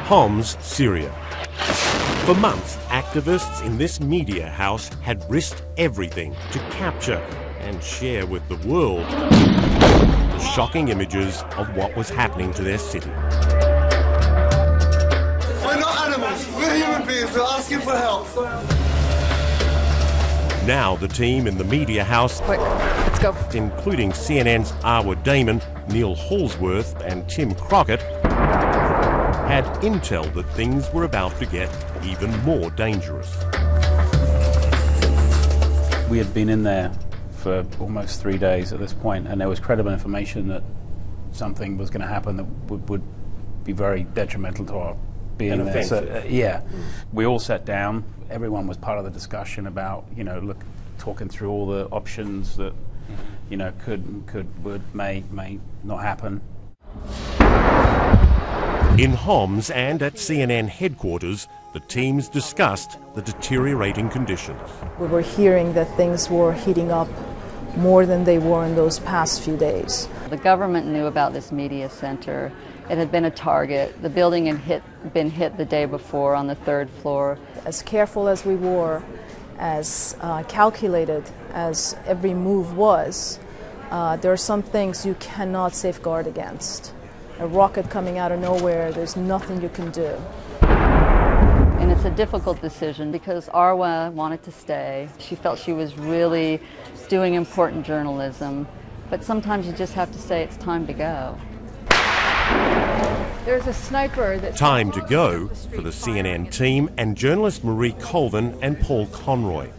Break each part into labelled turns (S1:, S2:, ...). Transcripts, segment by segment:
S1: Homs, Syria. For months, activists in this media house had risked everything to capture and share with the world the shocking images of what was happening to their city.
S2: We're not animals, we're human beings, we're asking for help.
S1: Now the team in the media house,
S3: quick, let's go,
S1: including CNN's Arwa Damon, Neil Hallsworth and Tim Crockett, had intel that things were about to get even more dangerous.
S4: We had been in there for almost 3 days at this point, and there was credible information that something was going to happen that would be very detrimental to our being there. So, we all sat down. Everyone was part of the discussion about, talking through all the options that, may not happen.
S1: In Homs and at CNN headquarters, the teams discussed the deteriorating conditions.
S5: We were hearing that things were heating up more than they were in those past few days.
S3: The government knew about this media center. It had been a target. The building had been hit the day before on the 3rd floor.
S5: As careful as we were, as calculated as every move was, there are some things you cannot safeguard against. A rocket coming out of nowhere, there's nothing you can do.
S3: And it's a difficult decision because Arwa wanted to stay. She felt she was really doing important journalism, but sometimes you just have to say it's time to go.
S5: There's a sniper that's...
S1: Time to go for the CNN team and journalist Marie Colvin and Paul Conroy.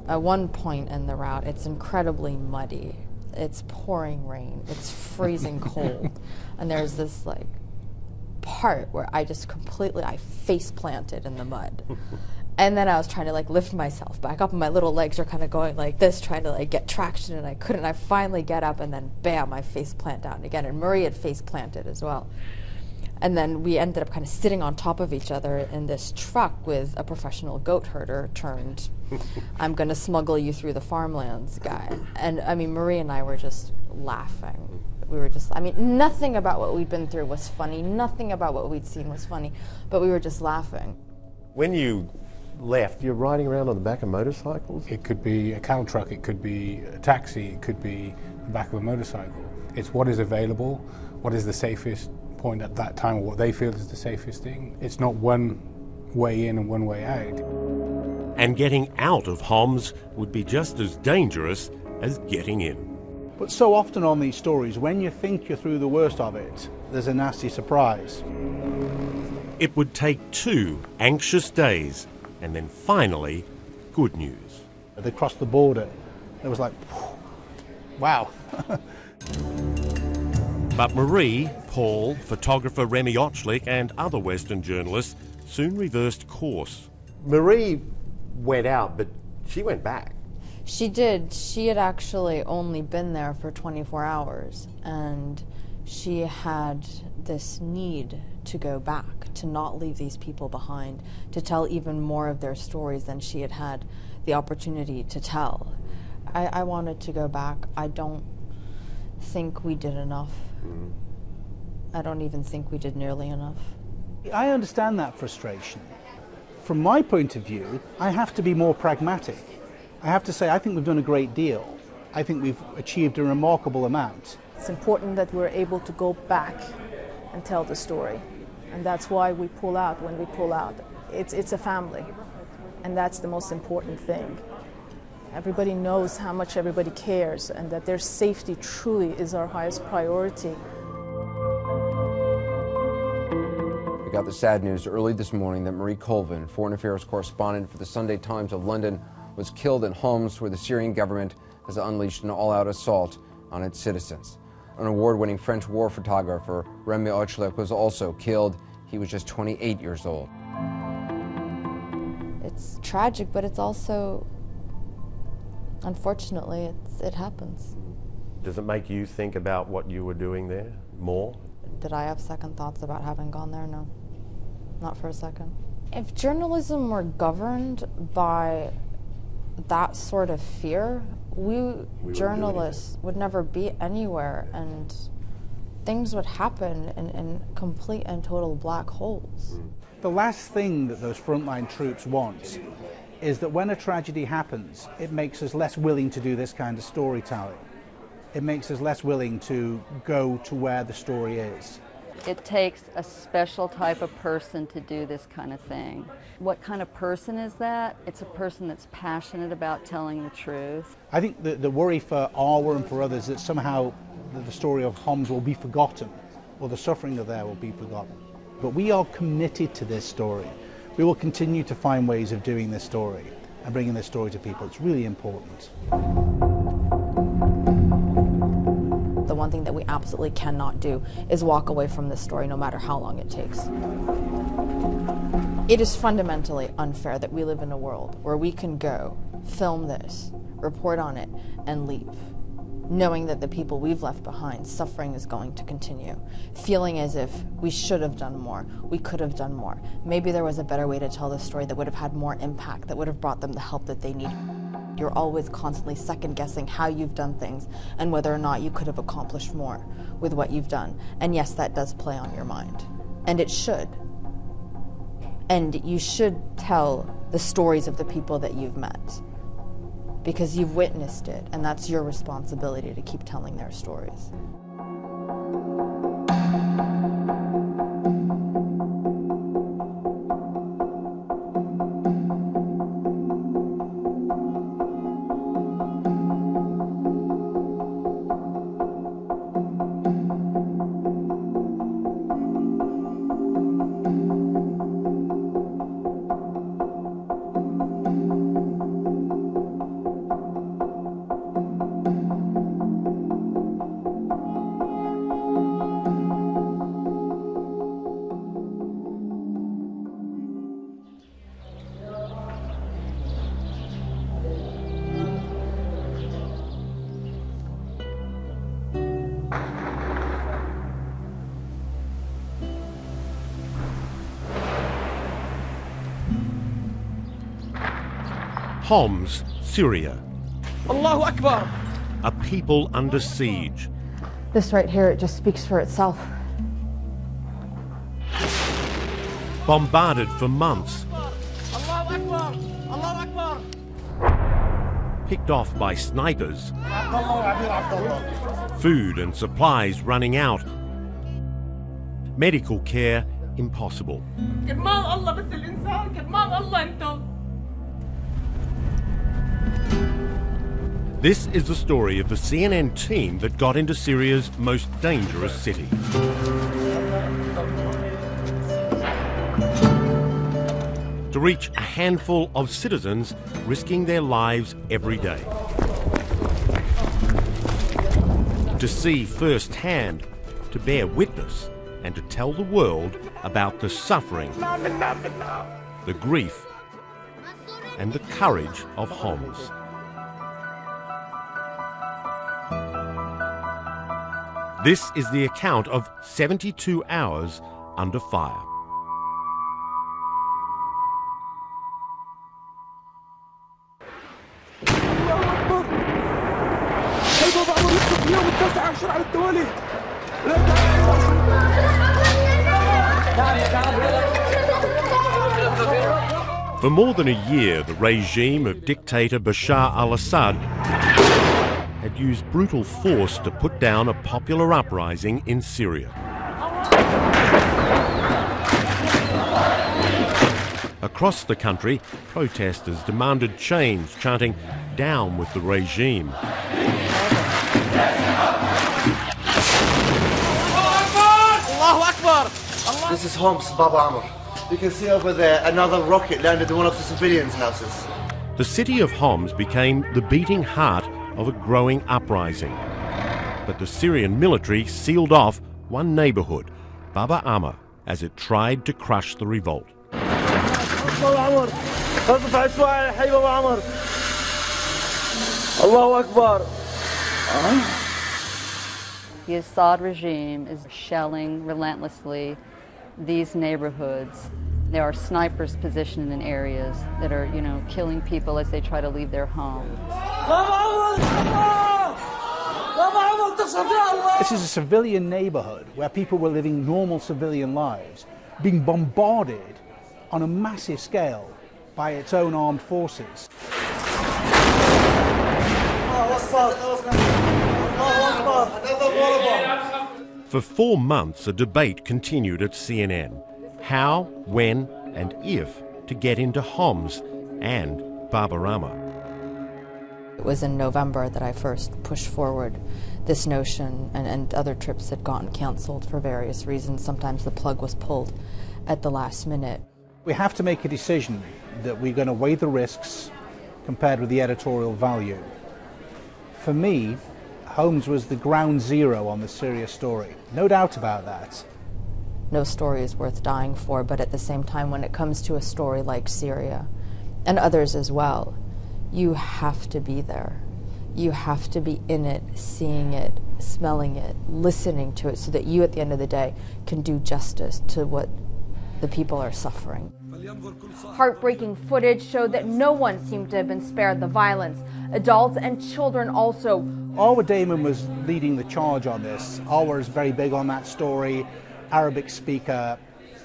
S6: At one point in the route, it's incredibly muddy. It's pouring rain. It's freezing cold. And there's this part where I face planted in the mud. And then I was trying to lift myself back up, and my little legs are kind of going like this, trying to get traction, and I couldn't. I finally get up, and then bam, I face plant down again. And Marie had face planted as well. And then we ended up kind of sitting on top of each other in this truck with a professional goat herder turned, I'm going to smuggle you through the farmlands guy. And Marie and I were just laughing. We were just, nothing about what we'd been through was funny. Nothing about what we'd seen was funny. But we were just laughing.
S7: When you left, you're riding around on the back of motorcycles?
S4: It could be a cattle truck, it could be a taxi, it could be the back of a motorcycle. It's what is available, what is the safest point at that time, or what they feel is the safest thing. It's not one way in and one way out.
S1: And getting out of Homs would be just as dangerous as getting in.
S8: But so often on these stories, when you think you're through the worst of it, there's a nasty surprise.
S1: It would take 2 anxious days, and then finally, good news.
S8: They crossed the border. It was like, wow.
S1: But Marie, Paul, photographer Remy Ochlik and other Western journalists soon reversed course.
S7: Marie went out, but she went back.
S6: She did. She had actually only been there for 24 hours, and she had this need to go back, to not leave these people behind, to tell even more of their stories than she had had the opportunity to tell. I wanted to go back. I don't think we did enough. I don't even think we did nearly enough.
S8: I understand that frustration. From my point of view, I have to be more pragmatic. I have to say I think we've done a great deal. I think we've achieved a remarkable amount.
S5: It's important that we're able to go back and tell the story. And that's why we pull out when we pull out. It's a family, and that's the most important thing. Everybody knows how much everybody cares, and that their safety truly is our highest priority.
S9: We got the sad news early this morning that Marie Colvin, foreign affairs correspondent for the Sunday Times of London, was killed in Homs, where the Syrian government has unleashed an all-out assault on its citizens. An award-winning French war photographer, Remy Ochlik, was also killed. He was just 28 years old.
S6: It's tragic, but it's also, unfortunately, it happens.
S7: Does it make you think about what you were doing there more?
S6: Did I have second thoughts about having gone there? No, not for a second. If journalism were governed by that sort of fear, we journalists would never be anywhere, and things would happen in complete and total black holes.
S8: The last thing that those frontline troops want is that when a tragedy happens, it makes us less willing to do this kind of storytelling. It makes us less willing to go to where the story is.
S3: It takes a special type of person to do this kind of thing. What kind of person is that? It's a person that's passionate about telling the truth.
S8: I think the worry for Arwa and for others that somehow the story of Homs will be forgotten, or the suffering of there will be forgotten. But we are committed to this story. We will continue to find ways of doing this story and bringing this story to people. It's really important.
S6: The one thing that we absolutely cannot do is walk away from this story no matter how long it takes. It is fundamentally unfair that we live in a world where we can go, film this, report on it, and leave, knowing that the people we've left behind, suffering is going to continue, feeling as if we should have done more, we could have done more. Maybe there was a better way to tell this story that would have had more impact, that would have brought them the help that they need. You're always constantly second-guessing how you've done things and whether or not you could have accomplished more with what you've done. And yes, that does play on your mind. And it should. And you should tell the stories of the people that you've met, because you've witnessed it, and that's your responsibility to keep telling their stories.
S1: Homs, Syria.
S2: Allahu Akbar!
S1: A people under siege.
S6: This right here, it just speaks for itself.
S1: Bombarded for months.
S2: Allahu Akbar! Allahu Akbar!
S1: Picked off by snipers. Food and supplies running out. Medical care impossible. This is the story of the CNN team that got into Syria's most dangerous city. To reach a handful of citizens risking their lives every day. To see firsthand, to bear witness, and to tell the world about the suffering, the grief, and the courage of Homs. This is the account of 72 hours under fire. For more than a year, the regime of dictator Bashar al-Assad had used brutal force to put down a popular uprising in Syria. Across the country, protesters demanded change, chanting, "Down with the regime."
S2: Allahu Akbar!
S10: This is Homs, Baba Amr. You can see over there another rocket landed in one of the civilians' houses.
S1: The city of Homs became the beating heart of a growing uprising. But the Syrian military sealed off one neighborhood, Baba Amr, as it tried to crush the revolt.
S2: Allahu Akbar!
S3: The Assad regime is shelling relentlessly these neighborhoods. There are snipers positioned in areas that are, killing people as they try to leave their homes.
S8: This is a civilian neighborhood where people were living normal civilian lives, being bombarded on a massive scale by its own armed forces.
S1: For 4 months, a debate continued at CNN. How, when, and if to get into Homs and Babarama.
S6: It was in November that I first pushed forward this notion, and other trips had gotten canceled for various reasons. Sometimes the plug was pulled at the last minute.
S8: We have to make a decision that we're going to weigh the risks compared with the editorial value. For me, Homs was the ground zero on the Syria story. No doubt about that.
S6: No story is worth dying for, but at the same time, when it comes to a story like Syria, and others as well, you have to be there. You have to be in it, seeing it, smelling it, listening to it, so that you, at the end of the day, can do justice to what the people are suffering.
S11: Heartbreaking footage showed that no one seemed to have been spared the violence. Adults and children also.
S8: Arwa Damon was leading the charge on this. Arwa is very big on that story. Arabic speaker,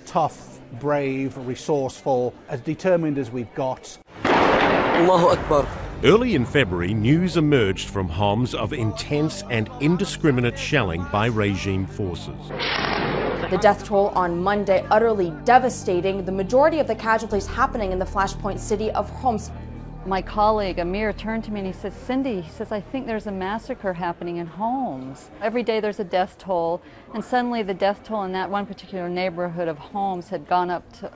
S8: tough, brave, resourceful, as determined as we've got.
S12: Allahu Akbar.
S1: Early in February, news emerged from Homs of intense and indiscriminate shelling by regime forces.
S11: The death toll on Monday utterly devastating, the majority of the casualties happening in the flashpoint city of Homs.
S3: My colleague Amir turned to me and he says, Cindy, he says, I think there's a massacre happening in Homs. Every day there's a death toll, and suddenly the death toll in that one particular neighborhood of Homs had gone up to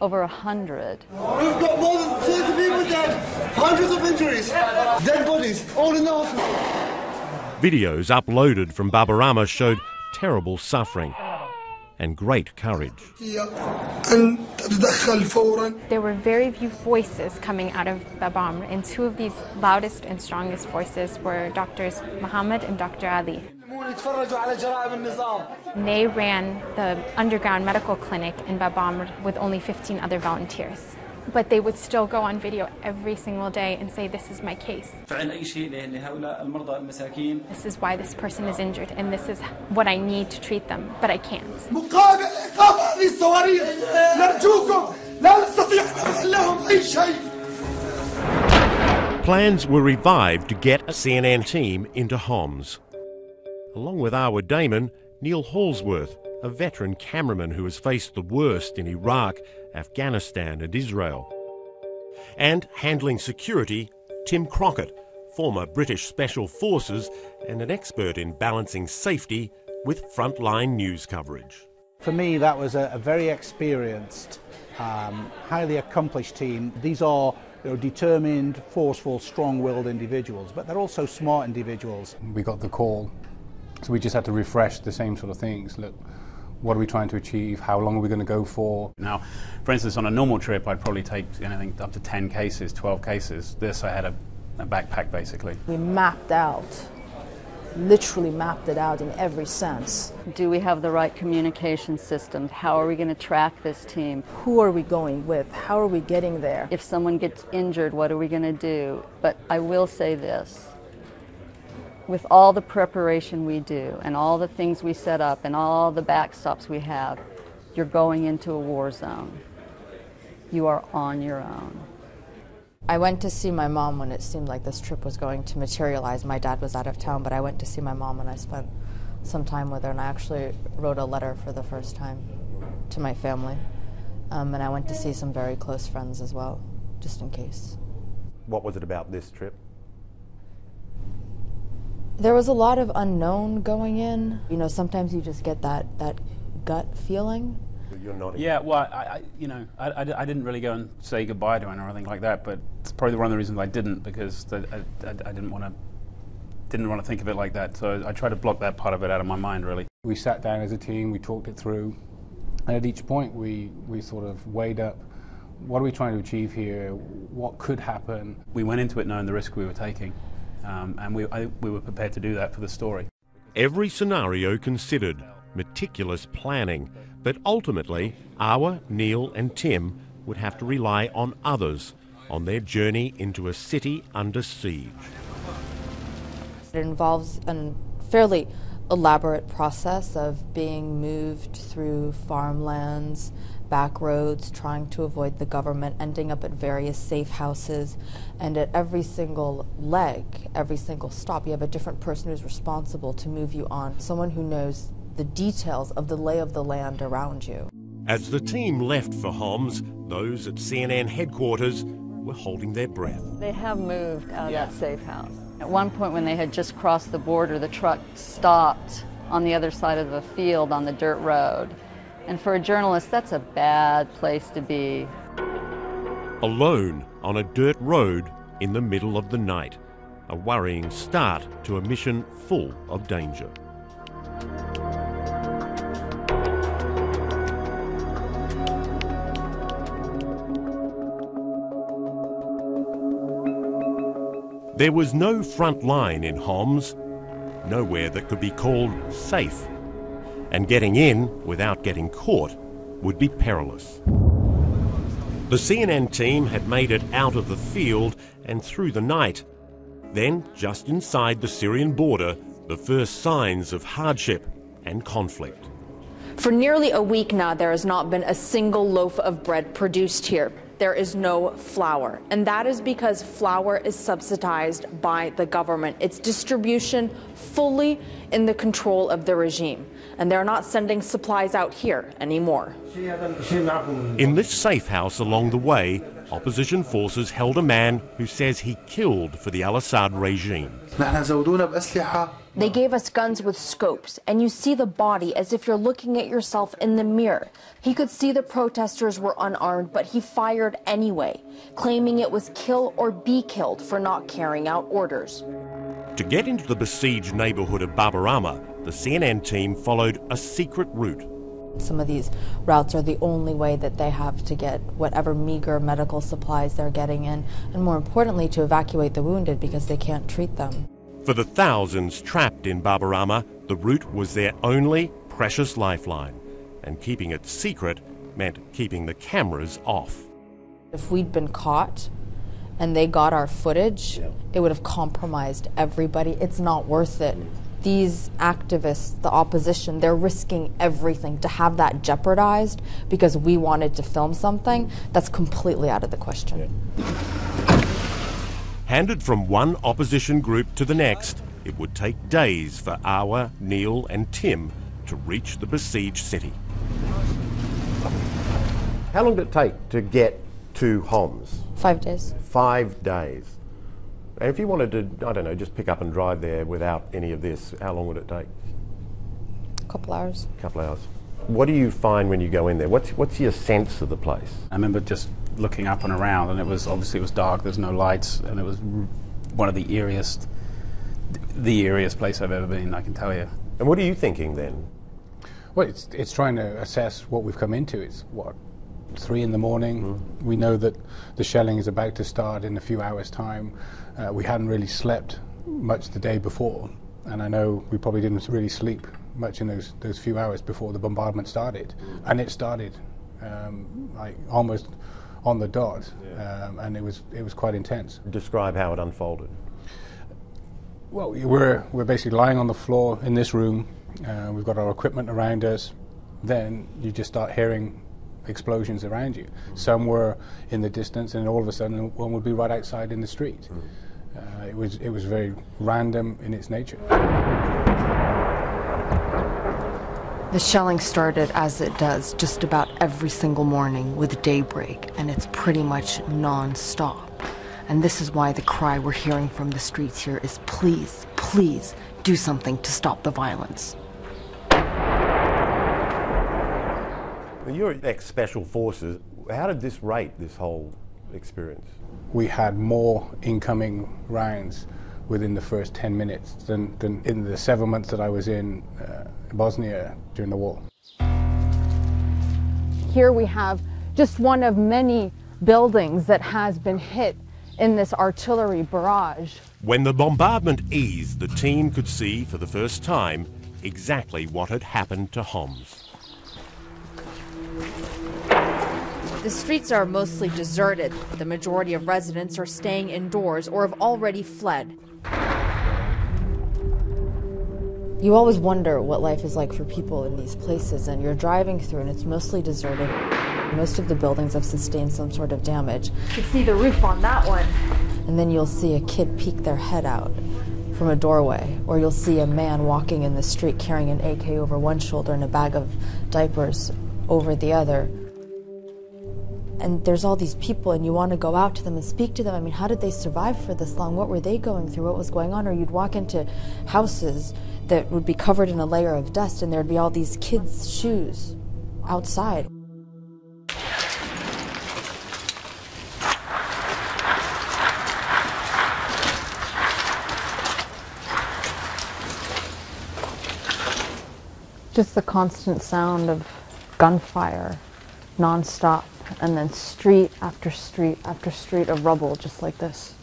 S3: over 100.
S2: We've got more than 30 people dead, hundreds of injuries, dead bodies, all in the hospital.
S1: Videos uploaded from Babarama showed terrible suffering and great courage.
S13: There were very few voices coming out of Babam, and two of these loudest and strongest voices were Doctors Muhammad and Dr. Ali. They ran the underground medical clinic in Babam with only 15 other volunteers. But they would still go on video every single day and say, this is my case. This is why this person is injured, and this is what I need to treat them, but I can't.
S1: Plans were revived to get a CNN team into Homs. Along with Arwa Damon, Neil Hallsworth, a veteran cameraman who has faced the worst in Iraq, Afghanistan and Israel. And handling security, Tim Crockett, former British Special Forces and an expert in balancing safety with frontline news coverage.
S8: For me, that was a very experienced, highly accomplished team. These are determined, forceful, strong-willed individuals, but they're also smart individuals.
S4: We got the call, so we just had to refresh the same sort of things. Look, what are we trying to achieve? How long are we going to go for? Now, for instance, on a normal trip, I'd probably take anything up to 10 cases, 12 cases. This, I had a backpack, basically.
S5: We mapped out, literally mapped it out in every sense.
S3: Do we have the right communication system? How are we going to track this team?
S5: Who are we going with? How are we getting there?
S3: If someone gets injured, what are we going to do? But I will say this. With all the preparation we do and all the things we set up and all the backstops we have, you're going into a war zone. You are on your own.
S6: I went to see my mom when it seemed like this trip was going to materialize. My dad was out of town, but I went to see my mom and I spent some time with her, and I actually wrote a letter for the first time to my family. And I went to see some very close friends as well, just in case.
S7: What was it about this trip?
S6: There was a lot of unknown going in. You know, sometimes you just get that gut feeling.
S7: You're nodding.
S4: Yeah, well, I didn't really go and say goodbye to him or anything like that, but it's probably one of the reasons I didn't, because I didn't want to think of it like that. So I tried to block that part of it out of my mind, really. We sat down as a team, we talked it through, and at each point we sort of weighed up, what are we trying to achieve here? What could happen? We went into it knowing the risk we were taking. And we were prepared to do that for the story.
S1: Every scenario considered, meticulous planning, but ultimately Arwa, Neil and Tim would have to rely on others on their journey into a city under siege.
S6: It involves a fairly elaborate process of being moved through farmlands, back roads, trying to avoid the government, ending up at various safe houses, and at every single leg, every single stop, you have a different person who's responsible to move you on, someone who knows the details of the lay of the land around you.
S1: As the team left for Homs, those at CNN headquarters were holding their breath.
S3: They have moved out of that safe house. At one point when they had just crossed the border, the truck stopped on the other side of the field on the dirt road. And for a journalist, that's a bad place to be.
S1: Alone on a dirt road in the middle of the night. A worrying start to a mission full of danger. There was no front line in Homs, nowhere that could be called safe. And getting in without getting caught would be perilous. The CNN team had made it out of the field and through the night. Then, just inside the Syrian border, the first signs of hardship and conflict.
S11: For nearly a week now, there has not been a single loaf of bread produced here. There is no flour, and that is because flour is subsidized by the government. Its distribution fully in the control of the regime, and they're not sending supplies out here anymore.
S1: In this safe house along the way, opposition forces held a man who says he killed for the al-Assad regime.
S11: They gave us guns with scopes, and you see the body as if you're looking at yourself in the mirror. He could see the protesters were unarmed, but he fired anyway, claiming it was kill or be killed for not carrying out orders.
S1: To get into the besieged neighborhood of Babarama, the CNN team followed a secret route.
S6: Some of these routes are the only way that they have to get whatever meager medical supplies they're getting in, and more importantly, to evacuate the wounded because they can't treat them.
S1: For the thousands trapped in Babarama, the route was their only precious lifeline, and keeping it secret meant keeping the cameras off.
S6: If we'd been caught and they got our footage, it would have compromised everybody. It's not worth it. These activists, the opposition, they're risking everything. To have that jeopardized because we wanted to film something, that's completely out of the question.
S1: Handed from one opposition group to the next, it would take days for Awa, Neil and Tim to reach the besieged city.
S7: How long did it take to get to Homs?
S6: 5 days.
S7: 5 days. And if you wanted to, I don't know, just pick up and drive there without any of this, how long would it take?
S6: A couple hours.
S7: A couple hours. What do you find when you go in there? What's your sense of the place?
S4: I remember just looking up and around, and it was dark. There's no lights, and it was one of the eeriest place I've ever been, I can tell you.
S7: And what are you thinking then?
S8: Well, it's trying to assess what we've come into. It's what, 3 in the morning. We know that the shelling is about to start in a few hours' time. We hadn't really slept much the day before, and I know we probably didn't really sleep much in those few hours before the bombardment started. And it started like almost on the dot, and it was quite intense.
S7: Describe how it unfolded.
S8: Well, we're basically lying on the floor in this room. We've got our equipment around us. Then you just start hearing explosions around you. Some were in the distance, and all of a sudden one would be right outside in the street. It was very random in its nature.
S6: The shelling started as it does just about every single morning with daybreak, and it's pretty much non-stop. And this is why the cry we're hearing from the streets here is, please, please do something to stop the violence.
S7: You're ex-special forces. How did this rate, this whole experience?
S8: We had more incoming rounds within the first 10 minutes than in the 7 months that I was in Bosnia during the war.
S5: Here we have just one of many buildings that has been hit in this artillery barrage.
S1: When the bombardment eased, the team could see for the first time exactly what had happened to Homs.
S11: The streets are mostly deserted. The majority of residents are staying indoors or have already fled.
S6: You always wonder what life is like for people in these places, and you're driving through and it's mostly deserted. Most of the buildings have sustained some sort of damage.
S11: You can see the roof on that one.
S6: And then you'll see a kid peek their head out from a doorway, or you'll see a man walking in the street carrying an AK over one shoulder and a bag of diapers over the other. And there's all these people, and you want to go out to them and speak to them. I mean, how did they survive for this long? What were they going through? What was going on? Or you'd walk into houses that would be covered in a layer of dust, and there'd be all these kids' shoes outside.
S5: Just the constant sound of gunfire, nonstop, and then street after street after street of rubble, just like this.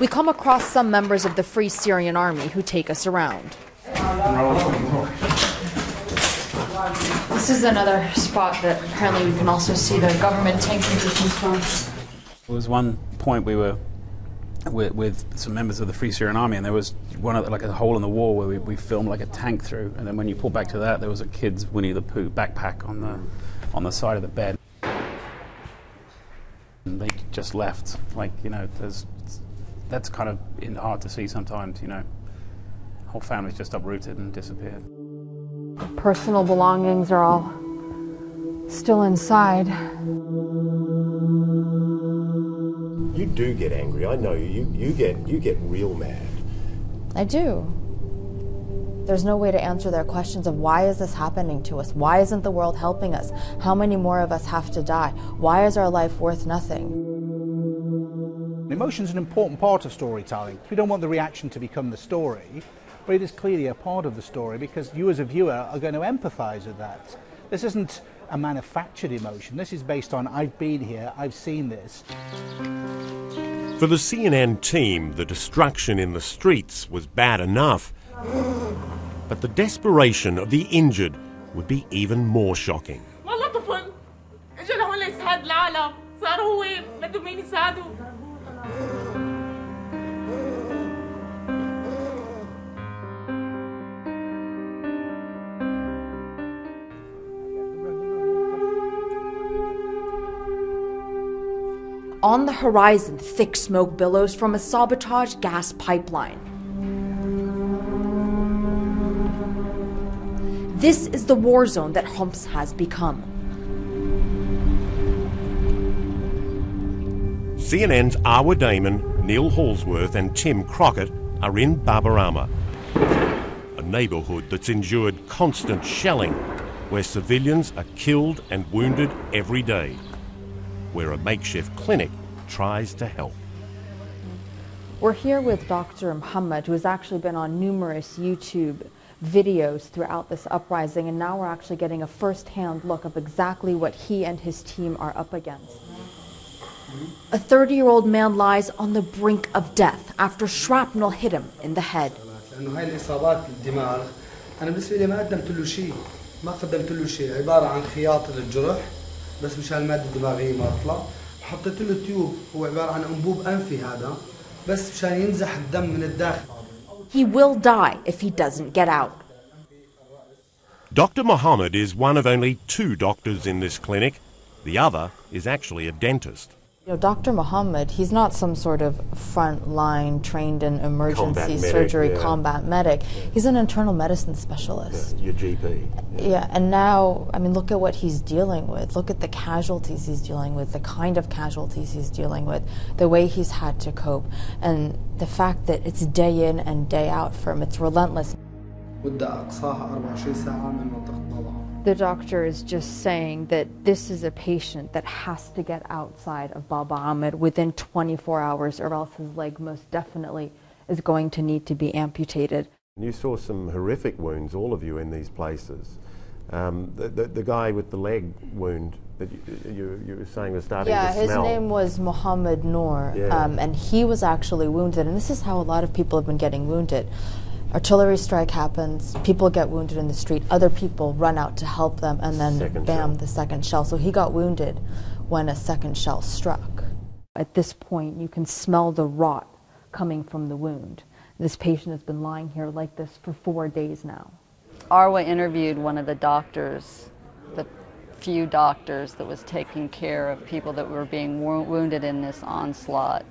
S11: We come across some members of the Free Syrian Army who take us around.
S5: This is another spot that apparently we can also see the government tank positions from.
S4: There was one point we were with some members of the Free Syrian Army, and there was like a hole in the wall where we filmed like a tank through, and then when you pull back to that, there was a kid's Winnie the Pooh backpack on the side of the bed. And they just left. Like, you know, that's kind of hard to see sometimes, you know. Whole families just uprooted and disappeared.
S5: Personal belongings are all still inside.
S7: You do get angry, I know you get real mad.
S6: I do. There's no way to answer their questions of why is this happening to us? Why isn't the world helping us? How many more of us have to die? Why is our life worth nothing?
S8: Emotion's an important part of storytelling. We don't want the reaction to become the story, but it is clearly a part of the story because you as a viewer are going to empathize with that. This isn't a manufactured emotion. This is based on, I've been here, I've seen this.
S1: For the CNN team, the destruction in the streets was bad enough. But the desperation of the injured would be even more shocking.
S11: On the horizon, thick smoke billows from a sabotaged gas pipeline. This is the war zone that Homs has become.
S1: CNN's Arwa Damon, Neil Halsworth and Tim Crockett are in Babarama, a neighbourhood that's endured constant shelling, where civilians are killed and wounded every day, where a makeshift clinic tries to help.
S5: We're here with Dr. Muhammad, who has actually been on numerous YouTube videos throughout this uprising, and now we're actually getting a first-hand look of exactly what he and his team are up against.
S11: A 30-year-old man lies on the brink of death after shrapnel hit him in the head.
S2: بس مشان المادة الدماغية ما تطلع حطيت له تيوب هو عبارة عن أنبوب أنفي هذا بس مشان ينزح الدم من الداخل.
S11: He will die if he doesn't get out.
S1: Dr. Mohammed is one of only 2 doctors in this clinic. The other is actually a dentist.
S6: You know, Dr. Muhammad, he's not some sort of front-line, trained in emergency surgery combat medic. He's an internal medicine specialist.
S7: Your GP.
S6: Yeah, and now, I mean, look at what he's dealing with. Look at the casualties he's dealing with, the kind of casualties he's dealing with, the way he's had to cope, and the fact that it's day in and day out for him. It's relentless.
S5: The doctor is just saying that this is a patient that has to get outside of Baba Ahmed within 24 hours or else his leg most definitely is going to need to be amputated.
S7: You saw some horrific wounds, all of you, in these places. The guy with the leg wound that you were saying was starting to smell.
S6: Yeah, his name was Muhammad Noor, and he was actually wounded, and this is how a lot of people have been getting wounded. Artillery strike happens, people get wounded in the street, other people run out to help them, and then bam, the second shell. So he got wounded when a second shell struck.
S5: At this point, you can smell the rot coming from the wound.
S3: This patient has been lying here like this for 4 days now. Arwa interviewed one of the doctors, the few doctors that was taking care of people that were being wounded in this onslaught.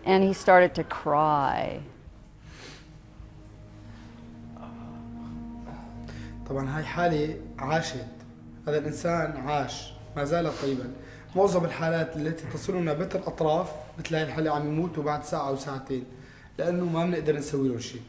S3: And he started to cry.
S2: طبعا هاي حالة عاشت، هذا الإنسان عاش ما زال طيبا. معظم الحالات التي تصلنا بتر أطراف بتلاقي الحالة عم يموتوا بعد ساعة أو ساعتين لأنه ما بنقدر نسوي لهم شيء.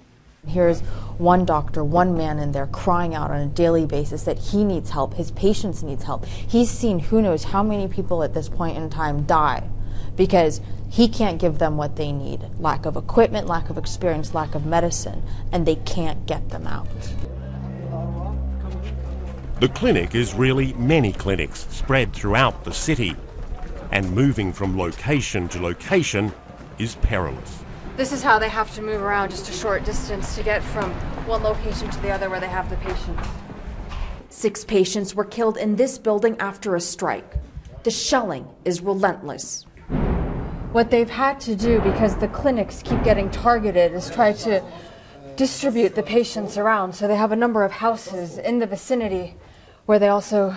S6: Here's one doctor, one man in there crying out on a daily basis that he needs help, his patients needs help. He's seen who knows how many people at this point in time die because he can't give them what they need. Lack of equipment, lack of experience, lack of medicine, and they can't get them out.
S1: The clinic is really many clinics spread throughout the city, and moving from location to location is perilous.
S11: This is how they have to move around just a short distance to get from one location to the other where they have the patient. 6 patients were killed in this building after a strike. The shelling is relentless. What they've had to do, because the clinics keep getting targeted, is try to distribute the patients around. So they have a number of houses in the vicinity where they also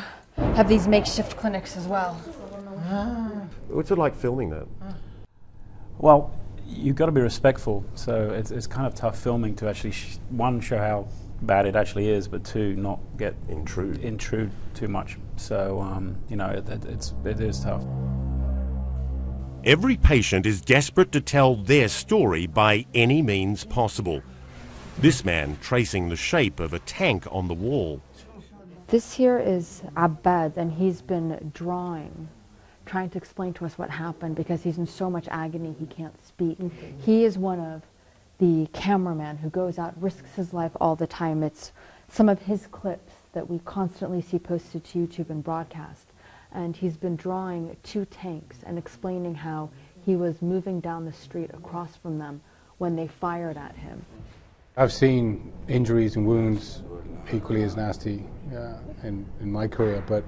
S11: have these makeshift clinics as well.
S7: What's it like filming that?
S4: Well, you've got to be respectful, so it's kind of tough filming to actually, one, show how bad it actually is, but two, not get intrude too much. So, you know, it is tough.
S1: Every patient is desperate to tell their story by any means possible. This man tracing the shape of a tank on the wall.
S3: This here is Abbad, and he's been drawing, trying to explain to us what happened because he's in so much agony he can't speak. He is one of the cameramen who goes out, risks his life all the time. It's some of his clips that we constantly see posted to YouTube and broadcast. And he's been drawing 2 tanks and explaining how he was moving down the street across from them when they fired at him.
S14: I've seen injuries and wounds equally as nasty in my career, but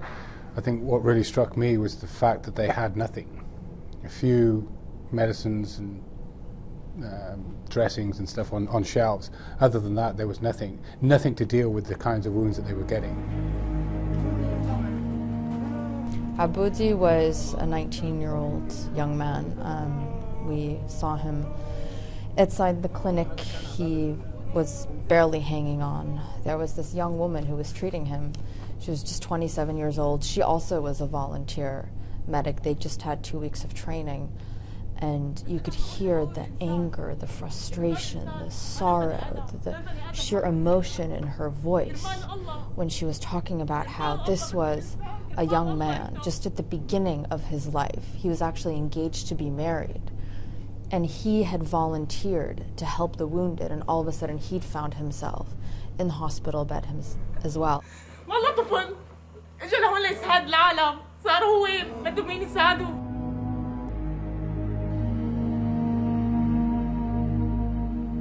S14: I think what really struck me was the fact that they had nothing. A few medicines and dressings and stuff on shelves. Other than that, there was nothing to deal with the kinds of wounds that they were getting.
S6: Aboudi was a 19-year-old young man. We saw him outside the clinic. He was barely hanging on. There was this young woman who was treating him. She was just 27 years old. She also was a volunteer medic. They just had 2 weeks of training. And you could hear the anger, the frustration, the sorrow, the sheer emotion in her voice when she was talking about how this was a young man just at the beginning of his life. He was actually engaged to be married. And he had volunteered to help the wounded, and all of a sudden he'd found himself in the hospital bed as well.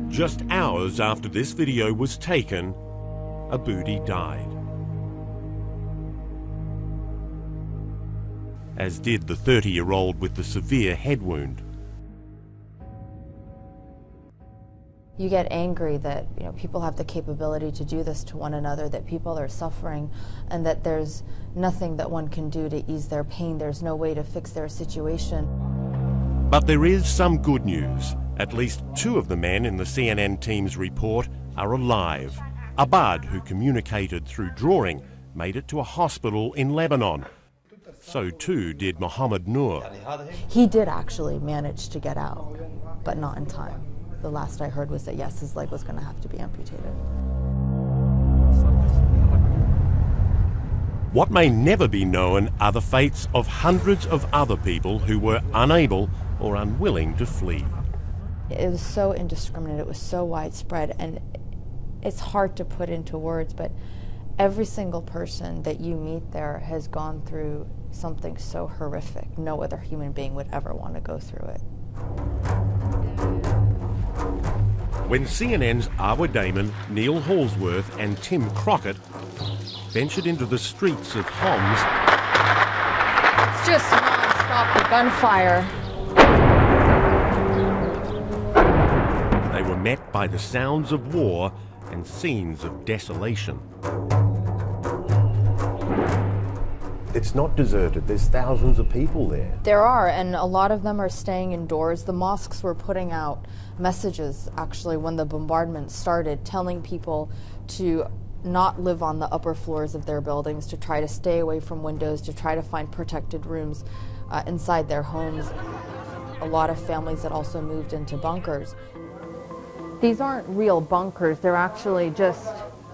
S1: Just hours after this video was taken, Aboudi died. As did the 30-year-old with the severe head wound.
S6: You get angry that people have the capability to do this to one another, that people are suffering, and that there's nothing that one can do to ease their pain. There's no way to fix their situation.
S1: But there is some good news. At least 2 of the men in the CNN team's report are alive. Abad, who communicated through drawing, made it to a hospital in Lebanon. So too did Mohammed Noor.
S6: He did actually manage to get out, but not in time. The last I heard was that, yes, his leg was going to have to be amputated.
S1: What may never be known are the fates of hundreds of other people who were unable or unwilling to flee.
S6: It was so indiscriminate, it was so widespread, and it's hard to put into words, but every single person that you meet there has gone through something so horrific. No other human being would ever want to go through it.
S1: When CNN's Arwa Damon, Neil Hallsworth and Tim Crockett ventured into the streets of Homs,
S11: It's just non-stop gunfire.
S1: met by the sounds of war and scenes of desolation.
S7: It's not deserted. There's thousands of people there.
S6: There are, and a lot of them are staying indoors. The mosques were putting out messages, actually, when the bombardment started, telling people to not live on the upper floors of their buildings, to try to stay away from windows, to try to find protected rooms inside their homes. A lot of families that also moved into bunkers.
S3: These aren't real bunkers, they're actually just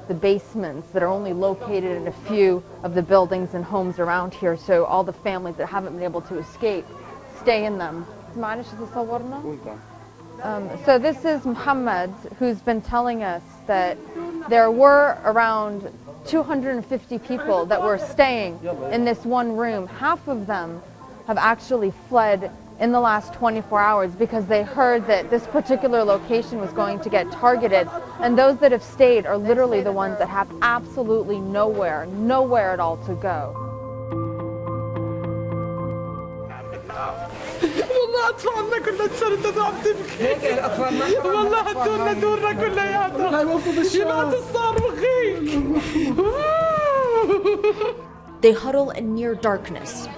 S3: the basements that are only located in a few of the buildings and homes around here, so all the families that haven't been able to escape stay in them. So this is Muhammad, who's been telling us that there were around 250 people that were staying in this one room. Half of them have actually fled in the last 24 hours because they heard that this particular location was going to get targeted, and those that have stayed are literally the ones that have absolutely nowhere at all to go.
S15: والله اطفالنا كلها تشردت وعم تبكي والله هدولنا دورنا كلياتها ينعت الصاروخين.
S11: They huddle in near darkness.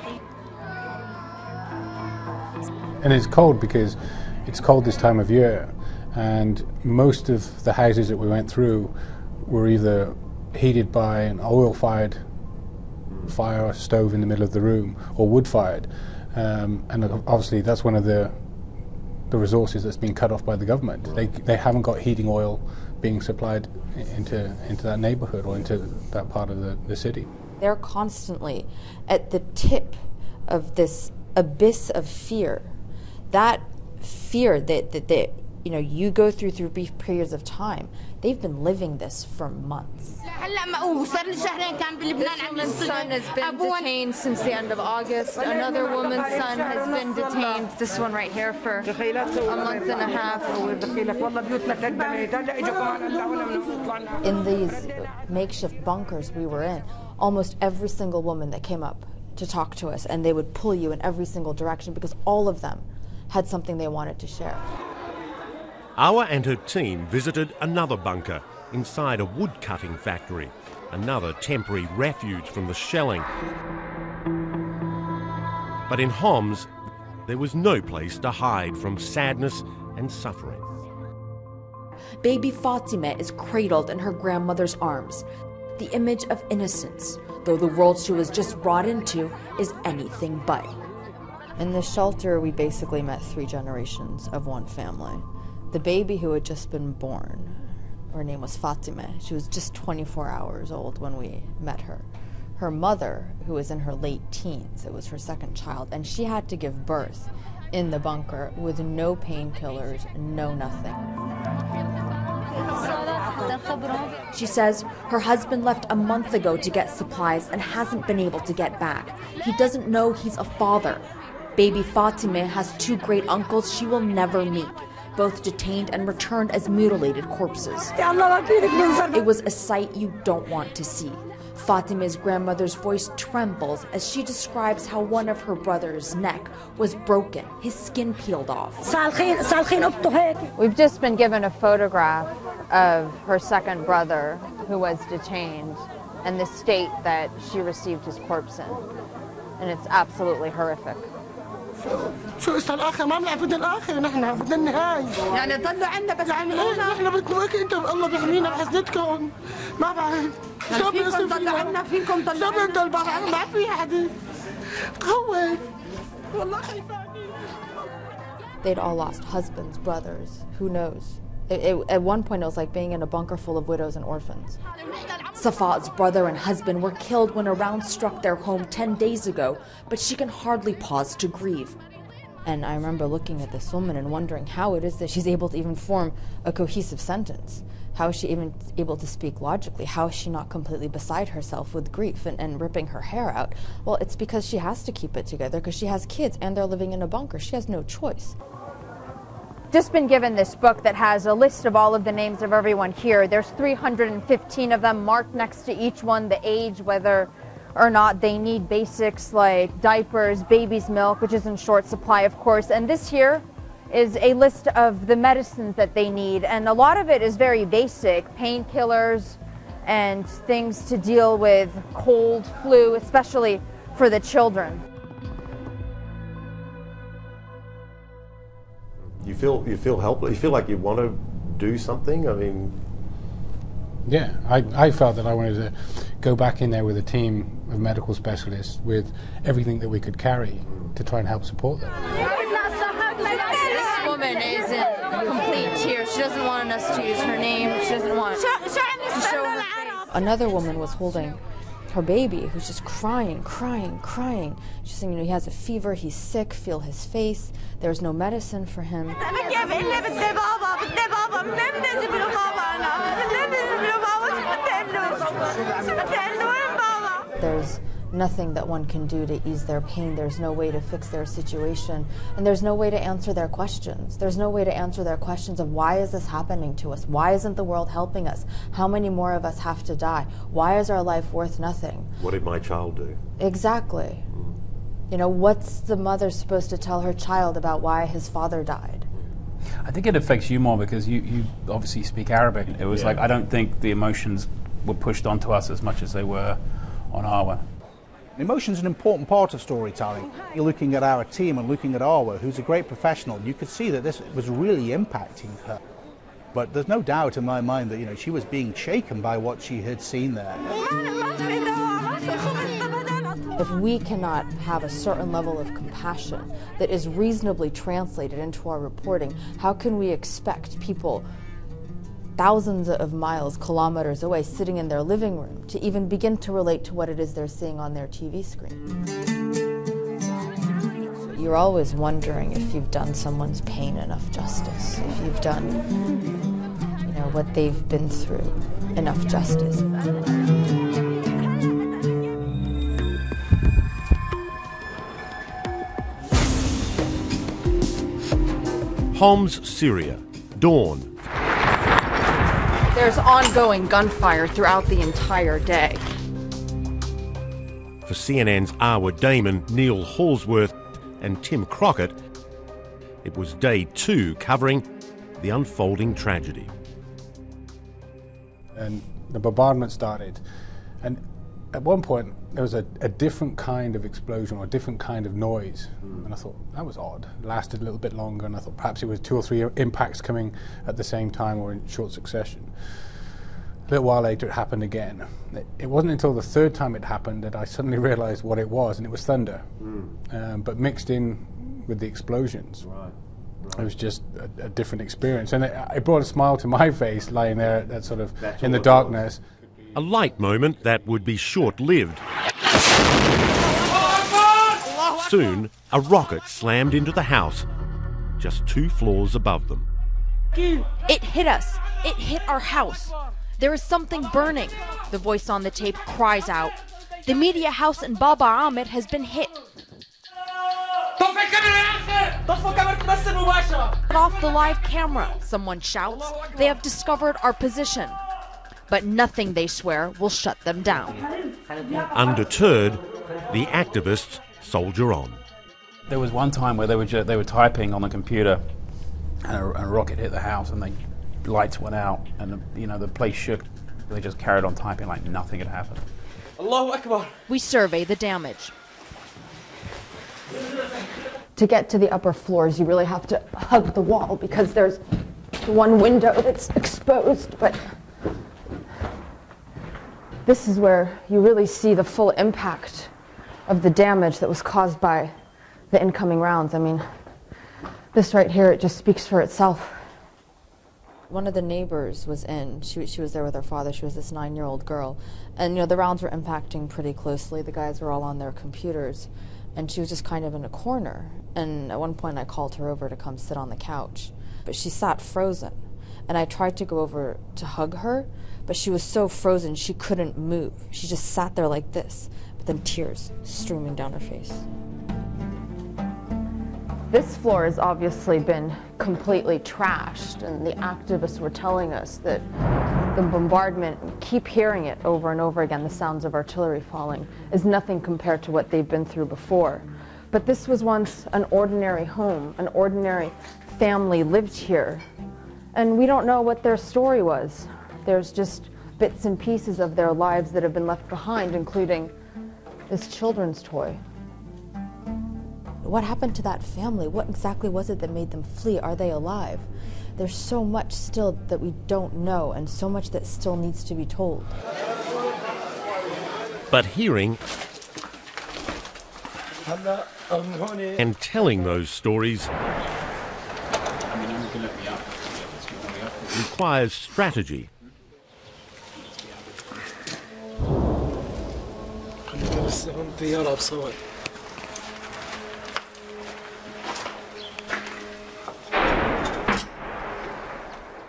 S14: And it's cold because it's cold this time of year, and most of the houses that we went through were either heated by an oil-fired fire stove in the middle of the room or wood-fired. And obviously that's one of the resources that's been cut off by the government. They haven't got heating oil being supplied into that neighborhood or into that part of the city.
S6: They're constantly at the tip of this abyss of fear. That fear that you go through brief periods of time. They've been living this for months.
S3: This woman's son has been detained since the end of August. Another woman's son has been detained, this one right here, for a month and a half.
S6: In these makeshift bunkers we were in, almost every single woman that came up to talk to us, and they would pull you in every single direction because all of them had something they wanted to share.
S1: Awa and her team visited another bunker inside a wood-cutting factory, another temporary refuge from the shelling. But in Homs, there was no place to hide from sadness and suffering.
S11: Baby Fatima is cradled in her grandmother's arms, the image of innocence, though the world she was just brought into is anything but.
S6: In the shelter, we basically met 3 generations of one family. The baby who had just been born, her name was Fatima. She was just 24 hours old when we met her. Her mother, who was in her late teens, it was her second child, and she had to give birth in the bunker with no painkillers, no nothing.
S11: She says her husband left a month ago to get supplies and hasn't been able to get back. He doesn't know he's a father. Baby Fatima has 2 great uncles she will never meet, both detained and returned as mutilated corpses. It was a sight you don't want to see. Fatima's grandmother's voice trembles as she describes how one of her brother's neck was broken, his skin peeled off.
S3: We've just been given a photograph of her second brother who was detained and the state that she received his corpse in. And it's absolutely horrific.
S15: شو اسمه الاخر ما بنعرف بدنا الاخر نحن بدنا النهايه يعني ضلوا عنا بس يعني نحن بدكم هيك انتم الله بيحمينا بحزنتكم ما بعرف شو بيصير ضلوا عنا فيكم ضلوا شو بنضل برا ما في حدا تخوف والله خايفه.
S6: They'd all lost husbands, brothers, who knows. At one point it was like being in a bunker full of widows and orphans.
S11: Safa's brother and husband were killed when a round struck their home 10 days ago, but she can hardly pause to grieve.
S6: And I remember looking at this woman and wondering how it is that she's able to even form a cohesive sentence. How is she even able to speak logically? How is she not completely beside herself with grief and ripping her hair out? Well, it's because she has to keep it together because she has kids and they're living in a bunker. She has no choice.
S3: Just been given this book that has a list of all of the names of everyone here. There's 315 of them marked next to each one, the age, whether or not they need basics like diapers, baby's milk, which is in short supply, of course. And this here
S16: is a list of the medicines that they need, and a lot of it is very basic, painkillers and things to deal with cold, flu, especially for the children.
S7: You feel helpless. You feel like you want to do something. I mean,
S14: yeah, I felt that I wanted to go back in there with a team of medical specialists with everything that we could carry to try and help support them.
S11: This woman is in complete tears. She doesn't want us to use her name. She doesn't want to show her face.
S6: Another woman was holding her baby, who's just crying. She's saying, you know, he has a fever, he's sick, feel his face, there's no medicine for him. There's nothing that one can do to ease their pain. There's no way to fix their situation, and there's no way to answer their questions. There's no way to answer their questions of why is this happening to us? Why isn't the world helping us? How many more of us have to die? Why is our life worth nothing?
S7: what did my child do?
S6: Exactly. You know, what's the mother supposed to tell her child about why his father died?
S4: I think it affects you more because you obviously speak Arabic. It was like, I don't think the emotions were pushed onto us as much as they were on Arwa.
S8: Emotion is an important part of storytelling. You're looking at our team and looking at Arwa, who's a great professional. You could see that this was really impacting her. But there's no doubt in my mind that, you know, she was being shaken by what she had seen there.
S6: If we cannot have a certain level of compassion that is reasonably translated into our reporting, how can we expect people thousands of miles, kilometers away, sitting in their living room, to even begin to relate to what it is they're seeing on their TV screen? You're always wondering if you've done someone's pain enough justice, if you've done, you know, what they've been through enough justice.
S1: Homs, Syria, dawn.
S16: There's ongoing gunfire throughout the entire day.
S1: For CNN's Arwa Damon, Neil Hallsworth and Tim Crockett, it was day 2 covering the unfolding tragedy.
S14: And the bombardment started, and at one point there was a different kind of explosion or a different kind of noise, and I thought that was odd. It lasted a little bit longer, and I thought perhaps it was 2 or 3 impacts coming at the same time or in short succession. A little while later it happened again. It wasn't until the 3rd time it happened that I suddenly realized what it was, and it was thunder, but mixed in with the explosions. It was just a different experience, and it brought a smile to my face lying there that sort of in the darkness.
S1: A light moment that would be short-lived. Soon, a rocket slammed into the house, just 2 floors above them.
S11: It hit us. It hit our house. There is something burning. The voice on the tape cries out. The media house in Baba Amr has been hit. Cut off the live camera, someone shouts. They have discovered our position. But nothing, they swear, will shut them down.
S1: Undeterred, the activists soldier on.
S4: There was one time where they were typing on the computer, and a rocket hit the house, and the lights went out, and the place shook. They just carried on typing like nothing had happened.
S11: Allahu Akbar. We survey the damage.
S16: To get to the upper floors, you really have to hug the wall because there's one window that's exposed, but this is where you really see the full impact of the damage that was caused by the incoming rounds. I mean, this right here, it just speaks for itself.
S6: One of the neighbors was in. She was there with her father. She was this 9-year-old girl. And, the rounds were impacting pretty closely. The guys were all on their computers. And she was just kind of in a corner. And at one point I called her over to come sit on the couch. But she sat frozen. And I tried to go over to hug her, but she was so frozen she couldn't move. She just sat there like this, but then tears streaming down her face.
S16: This floor has obviously been completely trashed, and the activists were telling us that the bombardment, we keep hearing it over and over again, the sounds of artillery falling, is nothing compared to what they've been through before. But this was once an ordinary home, an ordinary family lived here, and we don't know what their story was. There's just bits and pieces of their lives that have been left behind, including this children's toy.
S6: What happened to that family? What exactly was it that made them flee? Are they alive? There's so much still that we don't know, and so much that still needs to be told.
S1: But hearing and telling those stories requires strategy.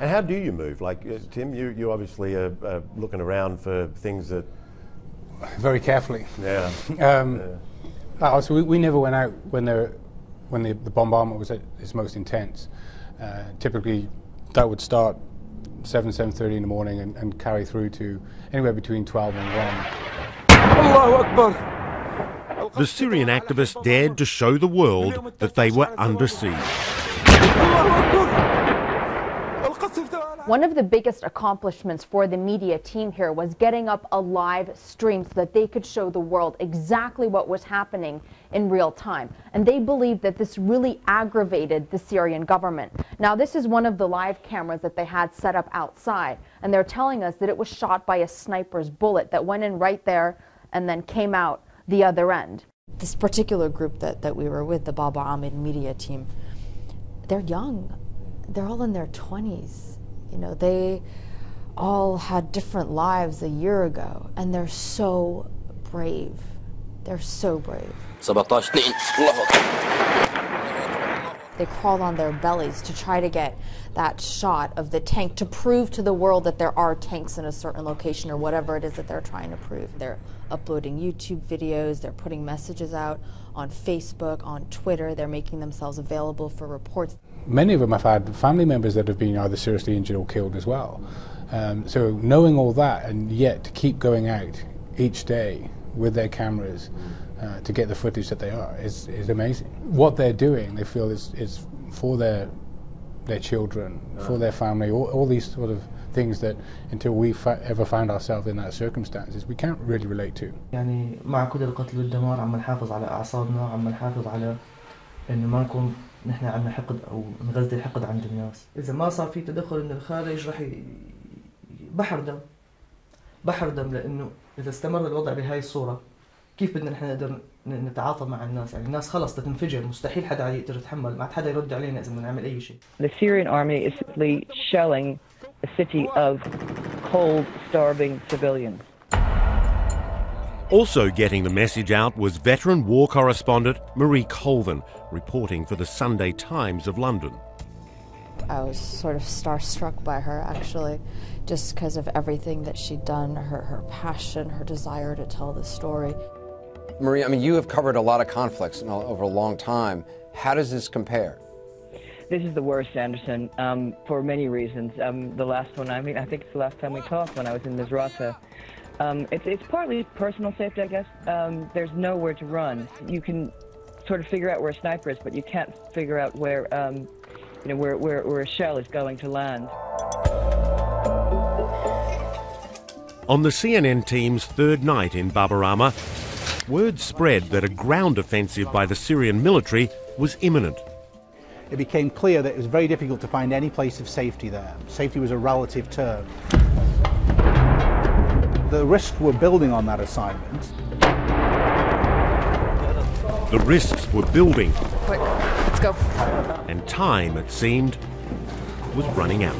S7: And how do you move? Like, Tim, you obviously are looking around for things that...
S14: Very carefully.
S7: Yeah.
S14: So we never went out when the bombardment was at its most intense. Typically, that would start 7:30 in the morning and carry through to anywhere between 12 and 1.
S1: Allahu Akbar. The Syrian activists dared to show the world that they were under siege.
S16: One of the biggest accomplishments for the media team here was getting up a live stream so that they could show the world exactly what was happening in real time. And they believed that this really aggravated the Syrian government. Now, this is one of the live cameras that they had set up outside, and they're telling us that it was shot by a sniper's bullet that went in right there and then came out the other end.
S6: This particular group that we were with, the Baba Ahmed media team, they're young. They're all in their 20s. You know, they all had different lives a year ago, and they're so brave. They're so brave. They crawled on their bellies to try to get that shot of the tank to prove to the world that there are tanks in a certain location or whatever it is that they're trying to prove. They're uploading YouTube videos, they're putting messages out on Facebook, on Twitter, they're making themselves available for reports.
S14: Many of them have had family members that have been either seriously injured or killed as well. So knowing all that and yet to keep going out each day with their cameras to get the footage that they are is amazing. What they're doing, they feel is for their children, for their family, all these sort of things that until we ever found ourselves in that circumstances we can't really relate to.
S17: يعني مع كل القتل والدمار عم نحافظ على أعصابنا، عم نحافظ على إنه ما نكون نحن عندنا حقد أو نغذي حقد عند الناس. إذا ما صار في تدخل من الخارج رح بحر دم لأنه إذا استمر الوضع بهاي الصورة كيف بدنا نحن نقدر نتعاطى مع الناس؟ يعني الناس خلص تنفجر، مستحيل حدا يقدر يتحمل، ما حدا يرد علينا إذا بدنا نعمل أي شيء.
S18: The Syrian army is simply shelling a city of cold, starving civilians.
S1: Also getting the message out was veteran war correspondent Marie Colvin, reporting for the Sunday Times of London.
S6: I was sort of starstruck by her, actually, just because of everything that she'd done, her passion, her desire to tell the story.
S9: Marie, I mean, you have covered a lot of conflicts over a long time. How does this compare?
S18: This is the worst, Anderson, for many reasons. The last one, I think it's the last time we talked when I was in Misrata. It's partly personal safety, I guess. There's nowhere to run. You can sort of figure out where a sniper is, but you can't figure out where, where a shell is going to land.
S1: On the CNN team's third night in Baba Rama, word spread that a ground offensive by the Syrian military was imminent.
S8: It became clear that it was very difficult to find any place of safety there. Safety was a relative term. The risks were building on that assignment.
S1: The risks were building.
S6: Quick, let's go.
S1: And time, it seemed, was running out.